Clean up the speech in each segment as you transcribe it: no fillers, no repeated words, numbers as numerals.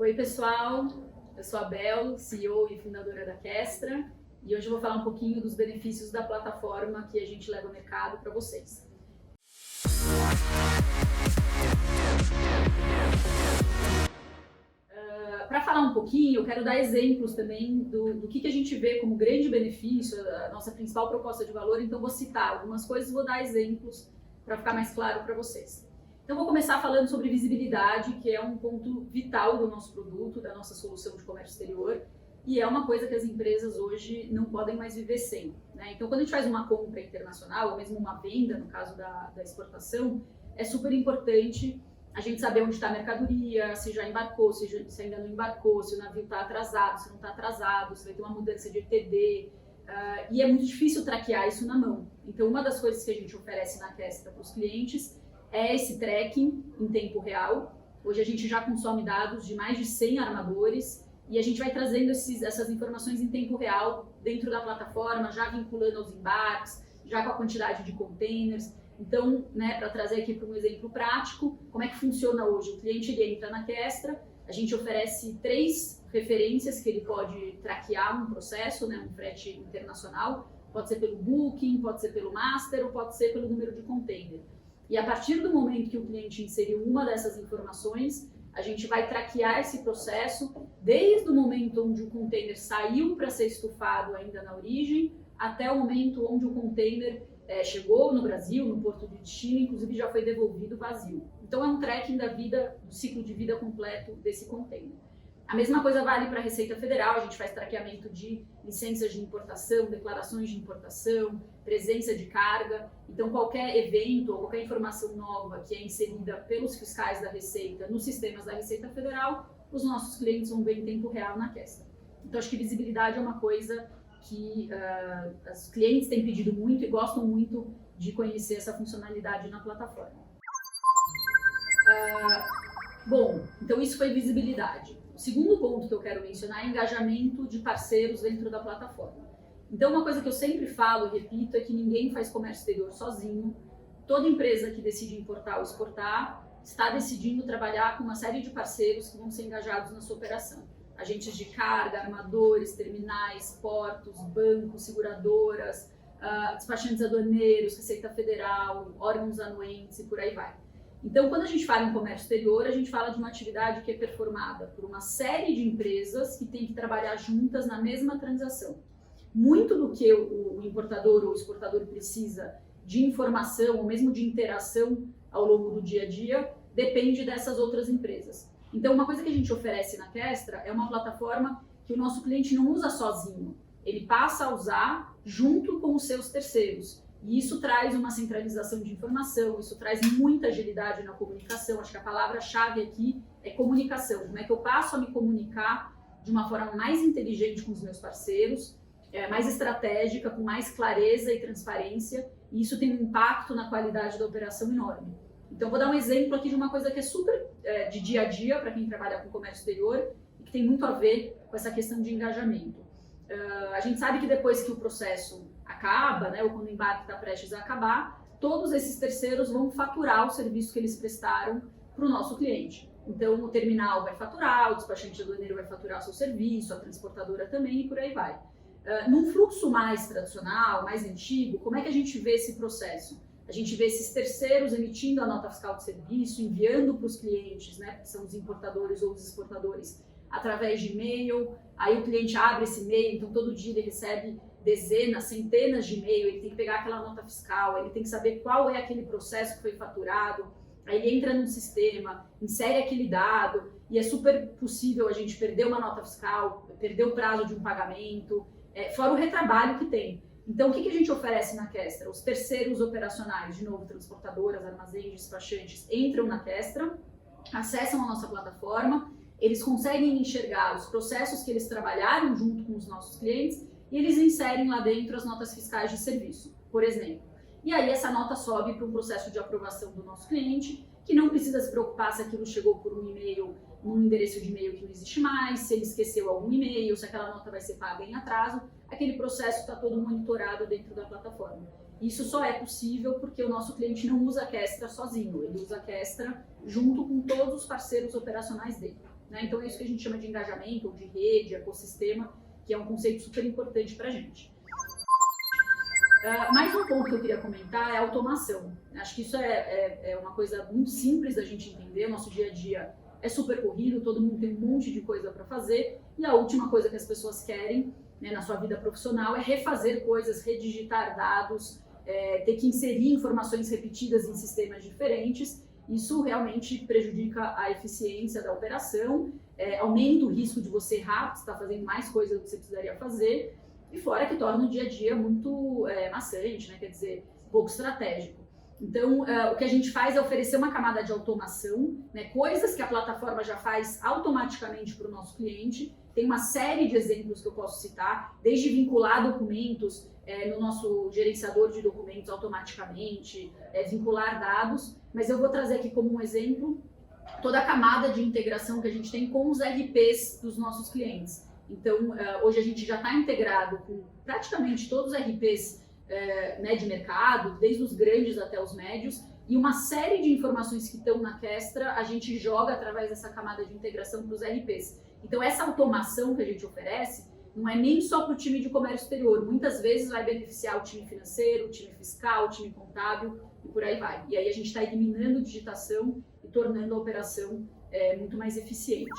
Oi pessoal, eu sou a Bel, CEO e fundadora da Questra, e hoje eu vou falar um pouquinho dos benefícios da plataforma que a gente leva ao mercado para vocês. Para falar um pouquinho, eu quero dar exemplos também do que a gente vê como grande benefício, a nossa principal proposta de valor, então vou citar algumas coisas e vou dar exemplos para ficar mais claro para vocês. Então vou começar falando sobre visibilidade, que é um ponto vital do nosso produto, da nossa solução de comércio exterior, e é uma coisa que as empresas hoje não podem mais viver sem, né? Então quando a gente faz uma compra internacional, ou mesmo uma venda, no caso da exportação, é super importante a gente saber onde está a mercadoria, se já embarcou, se ainda não embarcou, se o navio está atrasado, se não está atrasado, se vai ter uma mudança de ETD, e é muito difícil traquear isso na mão. Então uma das coisas que a gente oferece na Questra para os clientes é esse tracking em tempo real. Hoje a gente já consome dados de mais de 100 armadores e a gente vai trazendo essas informações em tempo real dentro da plataforma, já vinculando aos embarques, já com a quantidade de containers. Então, né, para trazer aqui para um exemplo prático, como é que funciona hoje? O cliente ele entra na Questra, a gente oferece 3 referências que ele pode traquear um processo, né, um frete internacional. Pode ser pelo booking, pode ser pelo master ou pode ser pelo número de container. E a partir do momento que o cliente inseriu uma dessas informações, a gente vai traquear esse processo desde o momento onde o container saiu para ser estufado ainda na origem, até o momento onde o container chegou no Brasil, no porto de destino, inclusive já foi devolvido vazio. Então é um tracking da vida, do ciclo de vida completo desse container. A mesma coisa vale para a Receita Federal, a gente faz traqueamento de licenças de importação, declarações de importação, presença de carga. Então qualquer evento ou qualquer informação nova que é inserida pelos fiscais da Receita nos sistemas da Receita Federal, os nossos clientes vão ver em tempo real na Questra. Então acho que visibilidade é uma coisa que os clientes têm pedido muito e gostam muito de conhecer essa funcionalidade na plataforma. Bom, então isso foi visibilidade. O segundo ponto que eu quero mencionar é engajamento de parceiros dentro da plataforma. Então uma coisa que eu sempre falo e repito é que ninguém faz comércio exterior sozinho. Toda empresa que decide importar ou exportar está decidindo trabalhar com uma série de parceiros que vão ser engajados na sua operação. Agentes de carga, armadores, terminais, portos, bancos, seguradoras, despachantes aduaneiros, Receita Federal, órgãos anuentes e por aí vai. Então, quando a gente fala em comércio exterior, a gente fala de uma atividade que é performada por uma série de empresas que têm que trabalhar juntas na mesma transação. Muito do que o importador ou o exportador precisa de informação ou mesmo de interação ao longo do dia a dia depende dessas outras empresas. Então, uma coisa que a gente oferece na Questra é uma plataforma que o nosso cliente não usa sozinho, ele passa a usar junto com os seus terceiros. E isso traz uma centralização de informação, isso traz muita agilidade na comunicação. Acho que a palavra-chave aqui é comunicação. Como é que eu passo a me comunicar de uma forma mais inteligente com os meus parceiros, mais estratégica, com mais clareza e transparência, e isso tem um impacto na qualidade da operação enorme. Então, vou dar um exemplo aqui de uma coisa que é super de dia a dia para quem trabalha com comércio exterior e que tem muito a ver com essa questão de engajamento. A gente sabe que depois que o processo acaba, né, ou quando o embarque está prestes a acabar, todos esses terceiros vão faturar o serviço que eles prestaram para o nosso cliente. Então, o terminal vai faturar, o despachante aduaneiro vai faturar o seu serviço, a transportadora também e por aí vai. Num fluxo mais tradicional, mais antigo, como é que a gente vê esse processo? A gente vê esses terceiros emitindo a nota fiscal de serviço, enviando para os clientes, né, que são os importadores ou os exportadores, através de e-mail. Aí o cliente abre esse e-mail, então todo dia ele recebe dezenas, centenas de e-mail, ele tem que pegar aquela nota fiscal, ele tem que saber qual é aquele processo que foi faturado, aí ele entra no sistema, insere aquele dado, e é super possível a gente perder uma nota fiscal, perder o prazo de um pagamento, fora o retrabalho que tem. Então, o que a gente oferece na Questra? Os terceiros operacionais, de novo, transportadoras, armazéns, despachantes, entram na Questra, acessam a nossa plataforma, eles conseguem enxergar os processos que eles trabalharam junto com os nossos clientes e eles inserem lá dentro as notas fiscais de serviço, por exemplo. E aí essa nota sobe para um processo de aprovação do nosso cliente, que não precisa se preocupar se aquilo chegou por um e-mail, num endereço de e-mail que não existe mais, se ele esqueceu algum e-mail, se aquela nota vai ser paga em atraso. Aquele processo está todo monitorado dentro da plataforma. Isso só é possível porque o nosso cliente não usa a Questra sozinho, ele usa a Questra junto com todos os parceiros operacionais dele. né? Então é isso que a gente chama de engajamento, ou de rede, ecossistema, que é um conceito super importante para a gente. Mais um ponto que eu queria comentar é a automação. Acho que isso é uma coisa muito simples da gente entender. O nosso dia a dia é super corrido, todo mundo tem um monte de coisa para fazer, e a última coisa que as pessoas querem, né, na sua vida profissional é refazer coisas, redigitar dados, ter que inserir informações repetidas em sistemas diferentes. Isso realmente prejudica a eficiência da operação, aumenta o risco de você errar, você está fazendo mais coisas do que você precisaria fazer, e fora que torna o dia a dia muito maçante, né? Quer dizer, pouco estratégico. Então, o que a gente faz é oferecer uma camada de automação, né? Coisas que a plataforma já faz automaticamente para o nosso cliente. Tem uma série de exemplos que eu posso citar, desde vincular documentos no nosso gerenciador de documentos automaticamente, vincular dados, mas eu vou trazer aqui como um exemplo toda a camada de integração que a gente tem com os RPs dos nossos clientes. Então, hoje a gente já está integrado com praticamente todos os RPs né, de mercado, desde os grandes até os médios, e uma série de informações que estão na Kestra a gente joga através dessa camada de integração para os RPs. Então, essa automação que a gente oferece não é nem só para o time de comércio exterior, muitas vezes vai beneficiar o time financeiro, o time fiscal, o time contábil e por aí vai. E aí a gente está eliminando digitação e tornando a operação muito mais eficiente.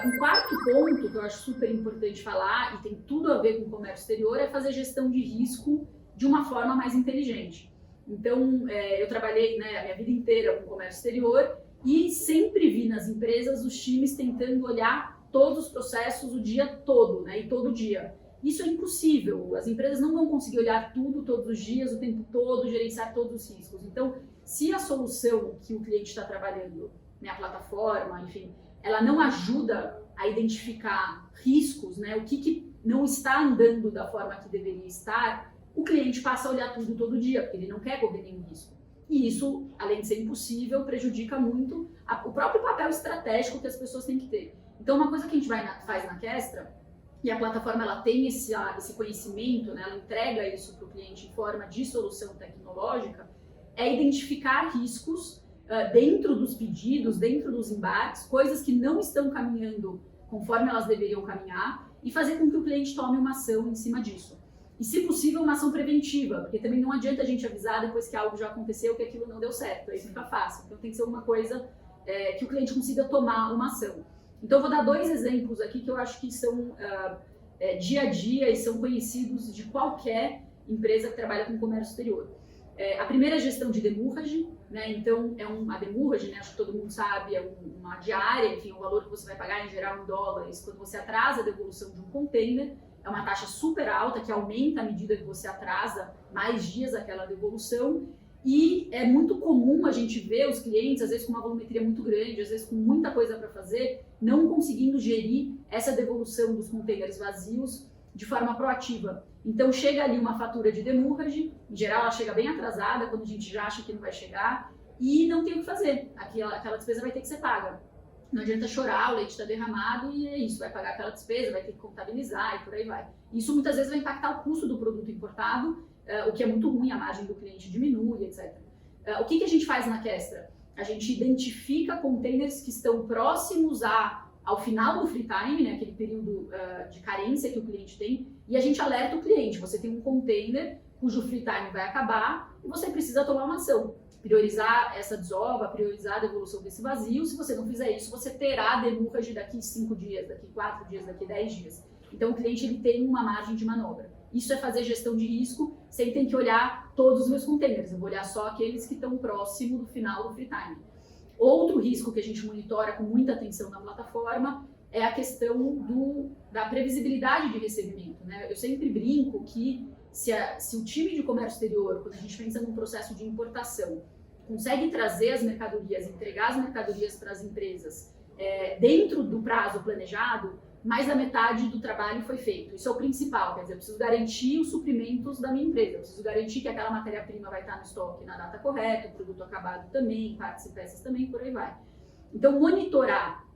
Um quarto ponto que eu acho super importante falar, e tem tudo a ver com o comércio exterior, é fazer gestão de risco de uma forma mais inteligente. Então, eu trabalhei, né, a minha vida inteira com comércio exterior e sempre vi nas empresas os times tentando olhar todos os processos o dia todo, né, e todo dia. Isso é impossível, as empresas não vão conseguir olhar tudo todos os dias, o tempo todo, gerenciar todos os riscos. Então, se a solução que o cliente está trabalhando, né, a plataforma, enfim, ela não ajuda a identificar riscos, né, o que não está andando da forma que deveria estar, o cliente passa a olhar tudo todo dia, porque ele não quer correr nenhum risco. E isso, além de ser impossível, prejudica muito o próprio papel estratégico que as pessoas têm que ter. Então, uma coisa que a gente faz na Kestra, e a plataforma ela tem esse conhecimento, né, ela entrega isso para o cliente em forma de solução tecnológica, é identificar riscos dentro dos pedidos, dentro dos embarques, coisas que não estão caminhando conforme elas deveriam caminhar e fazer com que o cliente tome uma ação em cima disso. E, se possível, uma ação preventiva, porque também não adianta a gente avisar depois que algo já aconteceu, que aquilo não deu certo, aí fica fácil. Então tem que ser uma coisa que o cliente consiga tomar uma ação. Então eu vou dar 2 exemplos aqui que eu acho que são dia a dia e são conhecidos de qualquer empresa que trabalha com comércio exterior. A primeira é a gestão de demurrage, né? Então a demurrage, né? Acho que todo mundo sabe, é uma diária, enfim, o valor que você vai pagar em geral em dólares quando você atrasa a devolução de um container. É uma taxa super alta que aumenta à medida que você atrasa mais dias aquela devolução. E é muito comum a gente ver os clientes, às vezes com uma volumetria muito grande, às vezes com muita coisa para fazer, não conseguindo gerir essa devolução dos containers vazios de forma proativa. Então chega ali uma fatura de demurrage, em geral ela chega bem atrasada, quando a gente já acha que não vai chegar, e não tem o que fazer, aquela despesa vai ter que ser paga. Não adianta chorar, o leite está derramado e é isso, vai pagar aquela despesa, vai ter que contabilizar e por aí vai. Isso muitas vezes vai impactar o custo do produto importado, o que é muito ruim, a margem do cliente diminui, etc. O que a gente faz na Kestra? A gente identifica containers que estão próximos ao final do free time, né, aquele período de carência que o cliente tem, e a gente alerta o cliente, você tem um container cujo free time vai acabar e você precisa tomar uma ação. Priorizar essa desova, priorizar a devolução desse vazio. Se você não fizer isso, você terá demurrage daqui 5 dias, daqui 4 dias, daqui 10 dias. Então o cliente ele tem uma margem de manobra. Isso é fazer gestão de risco sem ter que olhar todos os meus containers. Eu vou olhar só aqueles que estão próximo do final do free time. Outro risco que a gente monitora com muita atenção na plataforma é a questão da previsibilidade de recebimento, né? Eu sempre brinco que se o time de comércio exterior, quando a gente pensa num processo de importação, consegue trazer as mercadorias, entregar as mercadorias para as empresas dentro do prazo planejado, mais da metade do trabalho foi feito. Isso é o principal, quer dizer, eu preciso garantir os suprimentos da minha empresa, eu preciso garantir que aquela matéria-prima vai estar no estoque na data correta, o produto acabado também, partes e peças também, por aí vai. Então, monitorar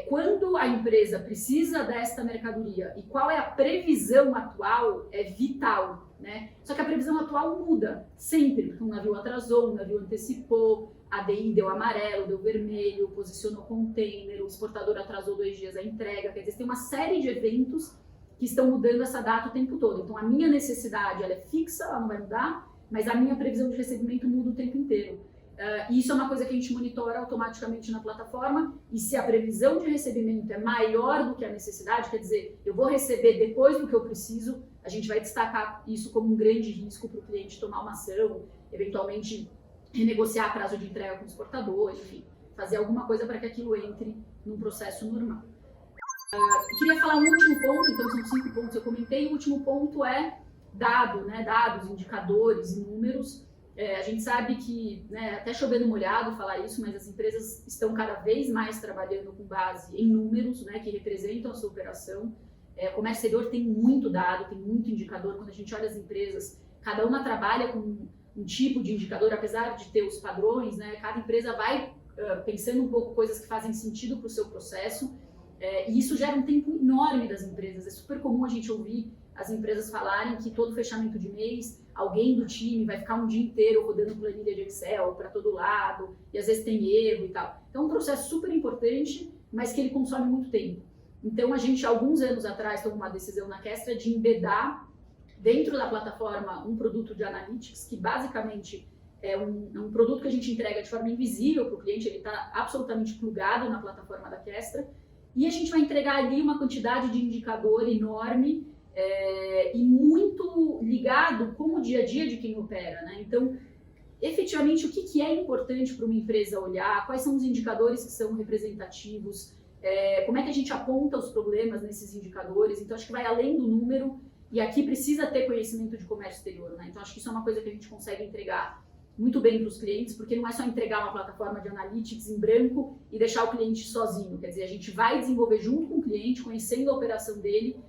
quando a empresa precisa desta mercadoria e qual é a previsão atual é vital, né? Só que a previsão atual muda sempre, porque um navio atrasou, um navio antecipou, a DI deu amarelo, deu vermelho, posicionou container, o exportador atrasou 2 dias a entrega. Quer dizer, tem uma série de eventos que estão mudando essa data o tempo todo. Então, a minha necessidade ela é fixa, ela não vai mudar, mas a minha previsão de recebimento muda o tempo inteiro. E isso é uma coisa que a gente monitora automaticamente na plataforma, e se a previsão de recebimento é maior do que a necessidade, quer dizer, eu vou receber depois do que eu preciso, a gente vai destacar isso como um grande risco para o cliente tomar uma ação, eventualmente renegociar prazo de entrega com o exportador, enfim, fazer alguma coisa para que aquilo entre num processo normal. Queria falar um último ponto, então são 5 pontos que eu comentei. O último ponto é dado, né? Dados, indicadores e números. A gente sabe que, né, até chovendo molhado falar isso, mas as empresas estão cada vez mais trabalhando com base em números, né, que representam a sua operação. O comércio exterior tem muito dado, tem muito indicador. Quando a gente olha as empresas, cada uma trabalha com um tipo de indicador, apesar de ter os padrões, né, cada empresa vai pensando um pouco coisas que fazem sentido para o seu processo. E isso gera um tempo enorme das empresas. É super comum a gente ouvir as empresas falarem que todo fechamento de mês, alguém do time vai ficar um dia inteiro rodando planilha de Excel para todo lado, e às vezes tem erro e tal. Então é um processo super importante, mas que ele consome muito tempo. Então a gente, alguns anos atrás, tomou uma decisão na Kestra de embedar dentro da plataforma um produto de analytics, que basicamente é um produto que a gente entrega de forma invisível para o cliente, ele está absolutamente plugado na plataforma da Kestra, e a gente vai entregar ali uma quantidade de indicador enorme e muito ligado com o dia a dia de quem opera, né? Então, efetivamente, o que é importante para uma empresa olhar, quais são os indicadores que são representativos, como é que a gente aponta os problemas nesses indicadores. Então, acho que vai além do número, e aqui precisa ter conhecimento de comércio exterior, né? Então, acho que isso é uma coisa que a gente consegue entregar muito bem para os clientes, porque não é só entregar uma plataforma de analytics em branco e deixar o cliente sozinho. Quer dizer, a gente vai desenvolver junto com o cliente, conhecendo a operação dele,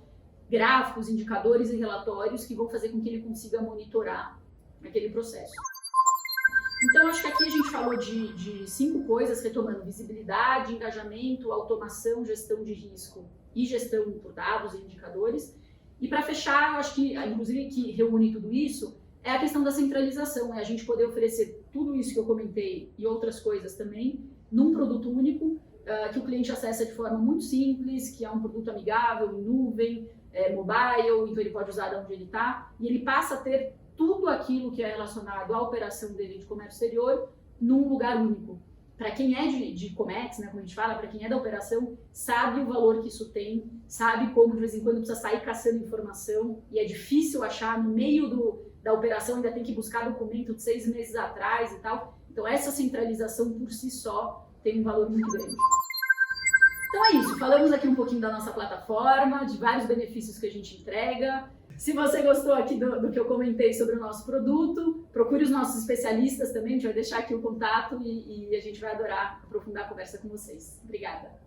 gráficos, indicadores e relatórios que vão fazer com que ele consiga monitorar aquele processo. Então, acho que aqui a gente falou de 5 coisas, retomando: visibilidade, engajamento, automação, gestão de risco e gestão por dados e indicadores. E para fechar, acho que, inclusive, que reúne tudo isso, é a questão da centralização, é a gente poder oferecer tudo isso que eu comentei e outras coisas também num produto único, que o cliente acessa de forma muito simples, que é um produto amigável, em nuvem, mobile, então ele pode usar de onde ele está, e ele passa a ter tudo aquilo que é relacionado à operação dele de comércio exterior num lugar único. Para quem é de Comex, né, como a gente fala, para quem é da operação, sabe o valor que isso tem, sabe como de vez em quando precisa sair caçando informação, e é difícil achar no meio da operação, ainda tem que buscar documento de 6 meses atrás e tal. Então essa centralização por si só tem um valor muito grande. Então é isso, falamos aqui um pouquinho da nossa plataforma, de vários benefícios que a gente entrega. Se você gostou aqui do que eu comentei sobre o nosso produto, procure os nossos especialistas também, a gente vai deixar aqui o contato e a gente vai adorar aprofundar a conversa com vocês. Obrigada!